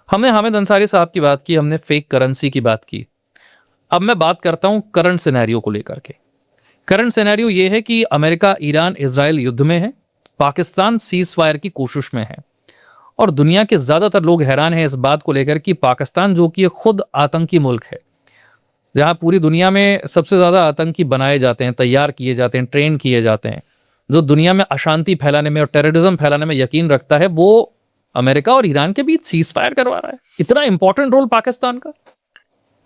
हमने हामिद अंसारी साहब की बात की, हमने फेक करेंसी की बात की। अब मैं बात करता हूं करंट सिनेरियो को लेकर के। करंट सिनेरियो ये है कि अमेरिका, ईरान, इजराइल युद्ध में है, पाकिस्तान सीज फायर की कोशिश में है, और दुनिया के ज्यादातर लोग हैरान हैं इस बात को लेकर कि पाकिस्तान, जो कि खुद आतंकी मुल्क है, जहां पूरी दुनिया में सबसे ज्यादा आतंकी बनाए जाते हैं, तैयार किए जाते हैं, ट्रेन किए जाते हैं, जो दुनिया में अशांति फैलाने में और टेररिज्म फैलाने में यकीन रखता है, वो अमेरिका और ईरान के बीच सीज फायर करवा रहा है। इतना इंपॉर्टेंट रोल पाकिस्तान का।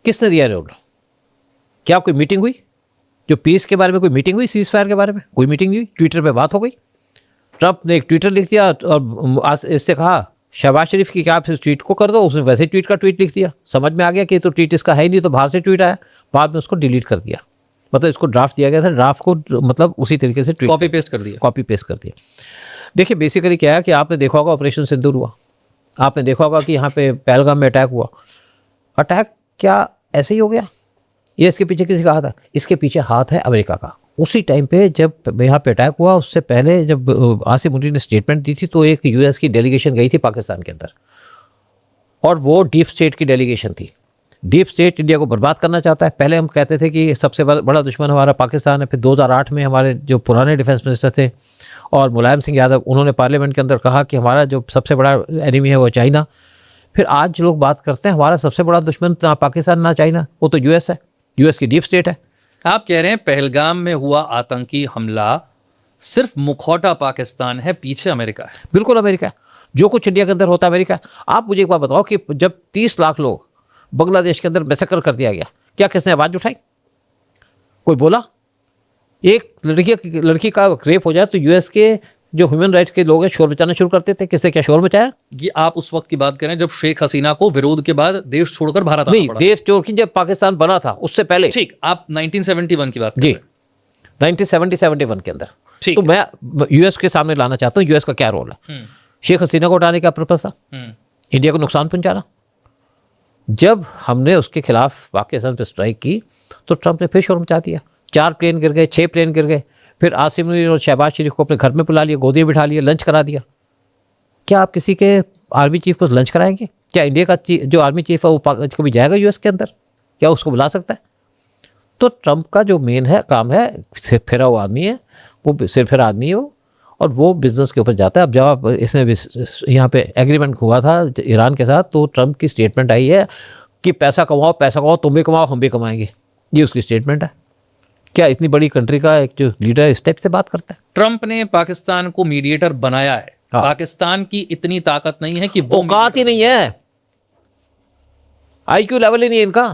किसने दिया रोल? क्या कोई मीटिंग हुई? जो पीस के बारे में कोई मीटिंग हुई? सीज फायर के बारे में कोई मीटिंग नहीं हुई? ट्विटर पे बात हो गई, ट्रंप ने एक ट्विटर लिख दिया और इससे कहा शहबाज शरीफ की क्या आप इस ट्वीट को कर दो, उसने वैसे ट्वीट का ट्वीट लिख दिया। समझ में आ गया कि तो ट्वीट इसका है ही नहीं, तो बाहर से ट्वीट आया, बाद में उसको डिलीट कर दिया। मतलब इसको ड्राफ्ट दिया गया था, ड्राफ्ट को मतलब उसी तरीके से कॉपी पेस्ट कर दिया। कॉपी पेस्ट कर दिया। देखिए बेसिकली क्या है कि आपने देखा होगा ऑपरेशन सिंदूर हुआ, आपने देखा होगा कि यहाँ पे पहलगाम में अटैक हुआ। अटैक क्या ऐसे ही हो गया? ये इसके पीछे किसी का हाथ है? इसके पीछे हाथ है अमेरिका का। उसी टाइम पे जब यहाँ पे अटैक हुआ, उससे पहले जब आसिम मुनीर ने स्टेटमेंट दी थी, तो एक यूएस की डेलीगेशन गई थी पाकिस्तान के अंदर, और वो डीप स्टेट की डेलीगेशन थी। डीप स्टेट इंडिया को बर्बाद करना चाहता है। पहले हम कहते थे कि सबसे बड़ा दुश्मन हमारा पाकिस्तान है, फिर 2008 में हमारे जो पुराने डिफेंस मिनिस्टर थे और मुलायम सिंह यादव, उन्होंने पार्लियामेंट के अंदर कहा कि हमारा जो सबसे बड़ा एनिमी है वो चाइना। फिर आज लोग बात करते हैं हमारा सबसे बड़ा दुश्मन ना पाकिस्तान ना चाइना, वो तो यूएस है, यूएस की डीप स्टेट है। आप कह रहे हैं पहलगाम में हुआ आतंकी हमला सिर्फ मुखौटा पाकिस्तान है, पीछे अमेरिका है? बिल्कुल अमेरिका है। जो कुछ इंडिया के अंदर होता है अमेरिका है। आप मुझे एक बात बताओ कि जब 30 लाख लोग बांग्लादेश के अंदर मैसेकर कर दिया गया, क्या किसने आवाज उठाई? कोई बोला? एक लड़की का रेप हो जाए तो यूएस के जो ह्यूमन राइट्स के लोग हैं शोर मचाना शुरू करते थे। किसने क्या शोर मचाया? ये आप उस वक्त की बात करें जब शेख हसीना को विरोध के बाद देश छोड़कर भारत आना पड़ा। देश छोड़ के जब पाकिस्तान बना था उससे पहले। ठीक, आप 1971 की बात कर जी, रहे हैं। 1971 के अंदर। ठीक तो मैं यूएस के सामने लाना चाहता हूँ यूएस का क्या रोल है। शेख हसीना को उठाने का पर्पस था इंडिया को नुकसान पहुंचाना। जब हमने उसके खिलाफ पाकिस्तान पर स्ट्राइक की तो ट्रंप ने फिर शोर मचा दिया। 4 प्लेन गिर गए, 6 प्लेन गिर गए। फिर आसिम मुनीर और शहबाज शरीफ को अपने घर में बुला लिया, गोदी में बिठा लिया, लंच करा दिया। क्या आप किसी के आर्मी चीफ को लंच कराएंगे? क्या इंडिया का जो आर्मी चीफ है वो कभी जाएगा यूएस के अंदर? क्या उसको बुला सकता है? तो ट्रंप का जो मेन है काम है, सिर फिरा हुआ आदमी है वो, सिर फिरा आदमी है वो, और वो बिजनेस के ऊपर जाता है। अब जब इसने यहाँ पे एग्रीमेंट हुआ था ईरान के साथ, तो ट्रंप की स्टेटमेंट आई है कि पैसा कमाओ, तुम भी कमाओ, हम भी कमाएंगे। ये उसकी स्टेटमेंट है। क्या इतनी बड़ी कंट्री का एक जो लीडर इस टाइप से बात करता है? ट्रंप ने पाकिस्तान को मीडिएटर बनाया है। हाँ। पाकिस्तान की इतनी ताकत नहीं है कि वो औकात ही नहीं है, आईक्यू लेवल ही नहीं है इनका।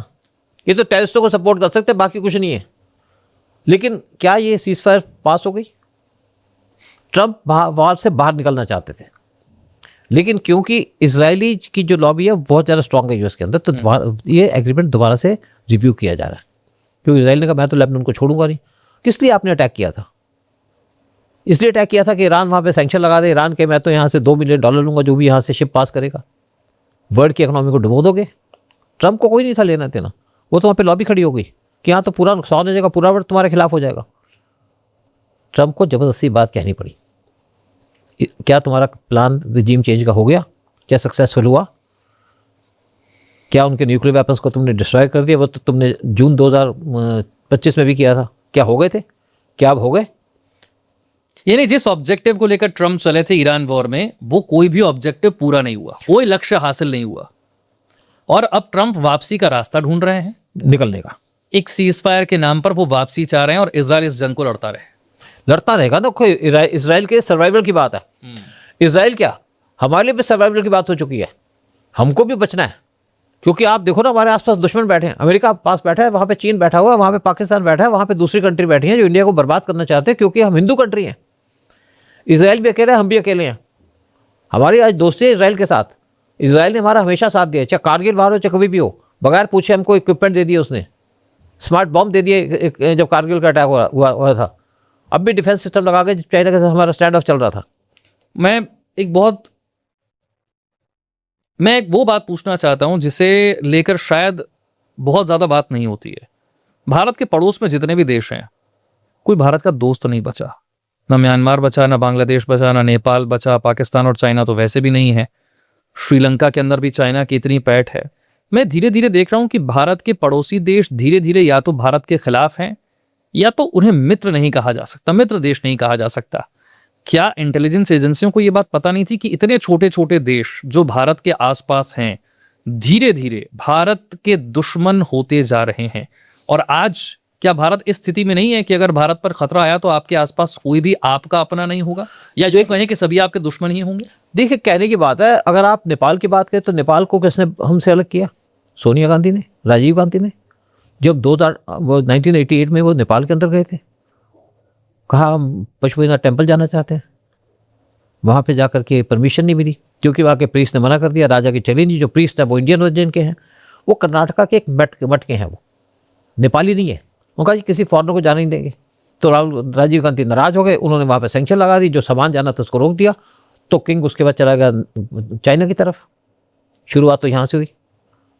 ये तो टेररिस्टों को सपोर्ट कर सकते हैं, बाकी कुछ नहीं है। लेकिन क्या ये सीज फायर पास हो गई? ट्रंप वॉर से बाहर निकलना चाहते थे, लेकिन क्योंकि इजरायली की जो लॉबी है बहुत ज़्यादा स्ट्रांग है यूएस के अंदर, तो ये एग्रीमेंट दोबारा से रिव्यू किया जा रहा है। क्योंकि इजराइल ने कहा मैं तो लेबनान को छोड़ूंगा नहीं। किस लिए आपने अटैक किया था? इसलिए अटैक किया था कि ईरान वहाँ पे सैंक्शन लगा दे। ईरान के मैं तो यहाँ से $2 मिलियन लूंगा जो भी यहाँ से शिप पास करेगा। वर्ल्ड की इकोनॉमी को डुबो दोगे। ट्रंप को कोई नहीं था लेना देना, वो तो वहाँ पे लॉबी खड़ी हो गई कि यहाँ तो पूरा नुकसान हो जाएगा, पूरा वर्ल्ड तुम्हारे खिलाफ हो जाएगा। ट्रंप को ज़बरदस्ती बात कहनी पड़ी। क्या तुम्हारा प्लान रिजीम चेंज का हो गया? क्या सक्सेसफुल हुआ? क्या उनके न्यूक्लियर वेपन्स को तुमने डिस्ट्रॉय कर दिया? वो तो तुमने जून 2025 में भी किया था। क्या हो गए थे? क्या अब हो गए? यानी जिस ऑब्जेक्टिव को लेकर ट्रंप चले थे ईरान वॉर में, वो कोई भी ऑब्जेक्टिव पूरा नहीं हुआ, कोई लक्ष्य हासिल नहीं हुआ, और अब ट्रंप वापसी का रास्ता ढूंढ रहे हैं निकलने का। एक सीज फायर के नाम पर वो वापसी चाह रहे हैं, और इजराइल इस जंग को लड़ता रहेगा ना। कोई इजराइल के सर्वाइवल की बात है। इजराइल क्या, हमारे लिए भी सर्वाइवल की बात हो चुकी है। हमको भी बचना है, क्योंकि आप देखो ना हमारे आसपास दुश्मन बैठे हैं। अमेरिका पास बैठा है, वहाँ पे चीन बैठा हुआ है, वहाँ पे पाकिस्तान बैठा है, वहाँ पे दूसरी कंट्री बैठी है जो इंडिया को बर्बाद करना चाहते हैं, क्योंकि हम हिंदू कंट्री हैं। इजराइल भी अकेले है, हम भी अकेले हैं। हमारी आज दोस्ती है इजराइल के साथ। इजराइल ने हमारा हमेशा साथ दिया, चाहे कारगिल वार हो चाहे कभी भी हो। बगैर पूछे हमको इक्विपमेंट दे दिए उसने, स्मार्ट बॉम्ब दे दिए जब कारगिल का अटैक हुआ था। अब भी डिफेंस सिस्टम लगा के चाइना के साथ हमारा स्टैंड ऑफ चल रहा था। मैं एक वो बात पूछना चाहता हूं जिसे लेकर शायद बहुत ज़्यादा बात नहीं होती है। भारत के पड़ोस में जितने भी देश हैं, कोई भारत का दोस्त नहीं बचा। ना म्यांमार बचा, ना बांग्लादेश बचा, ना नेपाल बचा, पाकिस्तान और चाइना तो वैसे भी नहीं है। श्रीलंका के अंदर भी चाइना की इतनी पैठ है। मैं धीरे धीरे देख रहा हूं कि भारत के पड़ोसी देश धीरे धीरे या तो भारत के खिलाफ हैं या तो उन्हें मित्र नहीं कहा जा सकता, मित्र देश नहीं कहा जा सकता। क्या इंटेलिजेंस एजेंसियों को यह बात पता नहीं थी कि इतने छोटे छोटे देश जो भारत के आसपास हैं धीरे धीरे भारत के दुश्मन होते जा रहे हैं? और आज क्या भारत इस स्थिति में नहीं है कि अगर भारत पर खतरा आया तो आपके आसपास कोई भी आपका अपना नहीं होगा, या जो कहें कि सभी आपके दुश्मन ही होंगे? देखिए, कहने की बात है, अगर आप नेपाल की बात करें तो नेपाल को किसने हमसे अलग किया? सोनिया गांधी ने, राजीव गांधी ने। जब 1988 में वो नेपाल के अंदर गए थे, कहा हम पशुपतिनाथ टेम्पल जाना चाहते हैं। वहाँ पे जाकर के परमिशन नहीं मिली क्योंकि वहाँ के प्रीस्ट ने मना कर दिया। राजा की चली नहीं, जो प्रीस्ट है वो इंडियन ओरिजिन के हैं, वो कर्नाटका के एक मठ के हैं, वो नेपाली नहीं है। उनका जी किसी फॉरेनर को जाने नहीं देंगे। तो राजीव गांधी नाराज हो गए, उन्होंने वहाँ पे सैंक्शन लगा दी, जो सामान जाना था उसको रोक दिया। तो किंग उसके बाद चला गया चाइना की तरफ। शुरुआत तो यहाँ से हुई।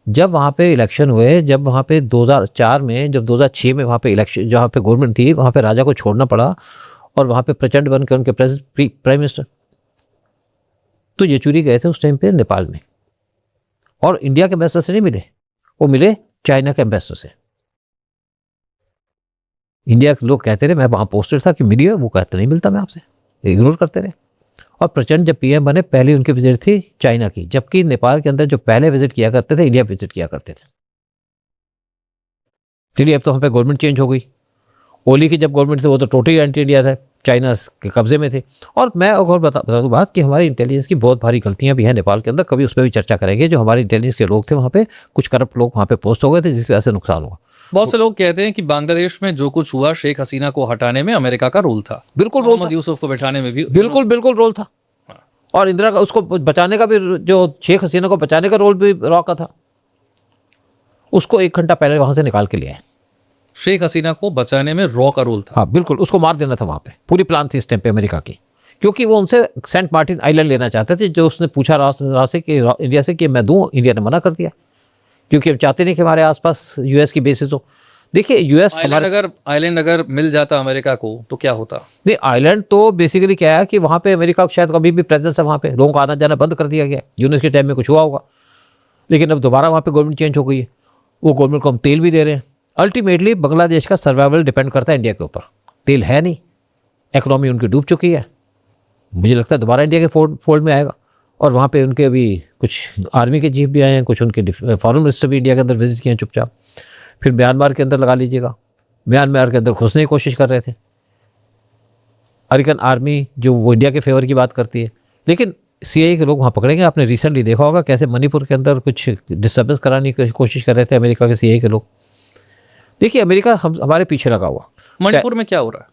जब वहाँ पे इलेक्शन हुए, जब वहाँ पे 2004 में, जब 2006 में वहाँ पे इलेक्शन, जहाँ पे गवर्नमेंट थी, वहाँ पे राजा को छोड़ना पड़ा और वहाँ पे प्रचंड बन के उनके प्राइम मिनिस्टर तो येचुरी गए थे उस टाइम पे नेपाल में, और इंडिया के एम्बेसडर से नहीं मिले, वो मिले चाइना के एम्बेसडर से। इंडिया के लोग कहते रहे, मैं वहाँ पोस्टेड था कि मिलिए, वो कहते नहीं मिलता, मैं आपसे, इग्नोर करते रहे। और प्रचंड जब पीएम बने, पहली उनकी विजिट थी चाइना की, जबकि नेपाल के अंदर जो पहले विजिट किया करते थे, इंडिया विजिट किया करते थे। चलिए, अब तो वहाँ पे गवर्नमेंट चेंज हो गई। ओली की जब गवर्नमेंट थी वो तो टोटली एंटी इंडिया था, चाइना के कब्जे में थे। और मैं और बता दूं बात कि हमारी इंटेलिजेंस की बहुत भारी गलतियां भी हैं नेपाल के अंदर, कभी उस पर भी चर्चा करेंगे। जो हमारे इंटेलिजेंस के लोग थे वहाँ पे, कुछ करप्ट लोग वहाँ पे पोस्ट हो गए थे, जिसकी वजह से नुकसान हुआ। बहुत से लोग कहते हैं कि बांग्लादेश में जो कुछ हुआ, शेख हसीना को हटाने में अमेरिका का रोल था। बिल्कुल रोल था। यूसुफ को बैठाने में भी बिल्कुल रोल था। और इंदिरा का उसको बचाने का भी, जो शेख हसीना को बचाने का रोल भी रॉ का था। उसको 1 घंटा पहले वहां से निकाल के लिया है। शेख हसीना को बचाने में रॉ का रोल था। हाँ बिल्कुल, उसको मार देना था वहां पे। पूरी प्लान थी इस टाइम पे अमेरिका की, क्योंकि वो उनसे सेंट मार्टिन आइलैंड लेना चाहते थे, जो उसने पूछा इंडिया से कि मैं दूं, इंडिया ने मना कर दिया, क्योंकि हम चाहते नहीं कि हमारे आसपास यूएस की बेसिस हो। देखिए, यूएस आइलैंड अगर मिल जाता अमेरिका को तो क्या होता? नहीं, आइलैंड तो बेसिकली क्या है कि वहाँ पे अमेरिका को शायद कभी भी प्रेजेंस है, वहाँ पे लोगों को आना जाना बंद कर दिया गया। यूनिस के टाइम में कुछ हुआ होगा, लेकिन अब दोबारा वहाँ पे गवर्नमेंट चेंज हो गई है। वो गवर्नमेंट को हम तेल भी दे रहे हैं। अल्टीमेटली बांग्लादेश का सर्वाइवल डिपेंड करता है इंडिया के ऊपर। तेल है नहीं, इकोनॉमी उनकी डूब चुकी है। मुझे लगता है दोबारा इंडिया के फोल्ड में आएगा। और वहाँ पे उनके अभी कुछ आर्मी के चीफ भी आए हैं, कुछ उनके फॉरेन मिनिस्टर भी इंडिया के अंदर विजिट किए हैं चुपचाप। फिर म्यांमार के अंदर लगा लीजिएगा, म्यांमार के अंदर घुसने की कोशिश कर रहे थे। अमेरिकन आर्मी जो वो इंडिया के फेवर की बात करती है, लेकिन सीआईए के लोग वहाँ पकड़ेंगे। आपने रिसेंटली देखा होगा कैसे मणिपुर के अंदर कुछ डिस्टर्बेंस कराने की कोशिश कर रहे थे अमेरिका के सीआईए के लोग। देखिए, अमेरिका हमारे पीछे लगा हुआ। मणिपुर में क्या हो रहा है?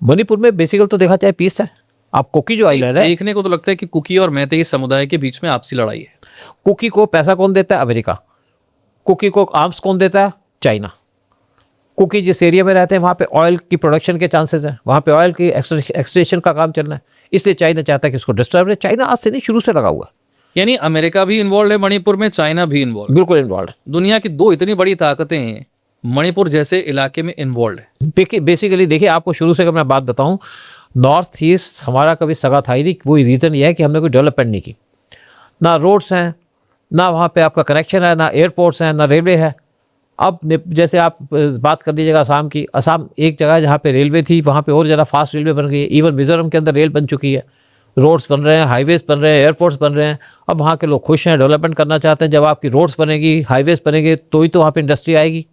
मणिपुर में बेसिकली तो देखा जाए पीस है। आप कुकी जो आइलैंड है, देखने को तो लगता है कि कुकी और मैतेई समुदाय के बीच में आपसी लड़ाई है। कुकी को पैसा कौन देता है? अमेरिका। कुकी को आर्म्स कौन देता है? चाइना। कुकी जिस एरिया में रहते हैं वहाँ पे ऑयल की प्रोडक्शन के चांसेस हैं, वहाँ पे ऑयल की एक्सट्रैक्शन का काम चल रहा है, इसलिए चाइना चाहता है कि उसको डिस्टर्ब रहे। चाइना आज से नहीं, शुरू से लगा हुआ है। यानी अमेरिका भी इन्वॉल्व है मणिपुर में, चाइना भी इन्वॉल्व, बिल्कुल इन्वॉल्व है। दुनिया की 2 इतनी बड़ी ताकतें हैं, मणिपुर जैसे इलाके में इन्वॉल्व है। बेसिकली देखिए, आपको शुरू से अगर मैं बात बताऊं, नॉर्थ ईस्ट हमारा कभी सगा था ही नहीं। वही रीज़न ये है कि हमने कोई डेवलपमेंट नहीं की। ना रोड्स हैं, ना वहाँ पे आपका कनेक्शन है, ना एयरपोर्ट्स हैं, ना रेलवे है। अब जैसे आप बात कर लीजिएगा असम की, असम एक जगह जहाँ पे रेलवे थी, वहाँ पे और ज़्यादा फास्ट रेलवे बन गई है। इवन मिजोरम के अंदर रेल बन चुकी है, रोड्स बन रहे हैं, हाईवेज बन रहे हैं, एयरपोर्ट्स बन रहे हैं। अब वहाँ के लोग खुश हैं, डेवलपमेंट करना चाहते हैं। जब आपकी रोड्स बनेगी, हाईवेज बनेंगे, तो ही तो वहाँ पे इंडस्ट्री आएगी।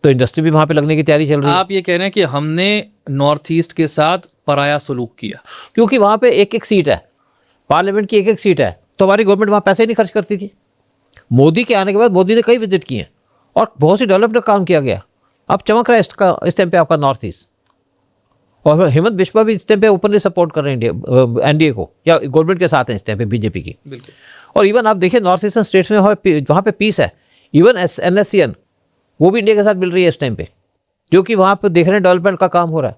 तो इंडस्ट्री भी वहाँ पे लगने की तैयारी चल रही है। आप ये कह रहे हैं कि हमने नॉर्थ ईस्ट के साथ पराया सलूक किया, क्योंकि वहाँ पे 1-1 सीट है, पार्लियामेंट की 1-1 सीट है, तो हमारी गवर्नमेंट वहाँ पैसे नहीं खर्च करती थी। मोदी के आने के बाद मोदी ने कई विजिट किए हैं और बहुत सी डेवलपमेंट काम किया गया। अब चमक रहा है इस टाइम पे आपका नॉर्थ ईस्ट। और हेमंत बिस्वा भी इस टाइम पे ओपनली सपोर्ट कर रहे हैं इंडिया, एनडीए को, या गवर्नमेंट के साथ हैं इस टाइम पे, बीजेपी की। और इवन आप देखिए नॉर्थ ईस्टर्न स्टेट्स में वहाँ पे पीस है। इवन NSCN वो भी इंडिया के साथ मिल रही है इस टाइम पे, जो कि वहाँ पे देख रहे हैं डेवलपमेंट का काम हो रहा है।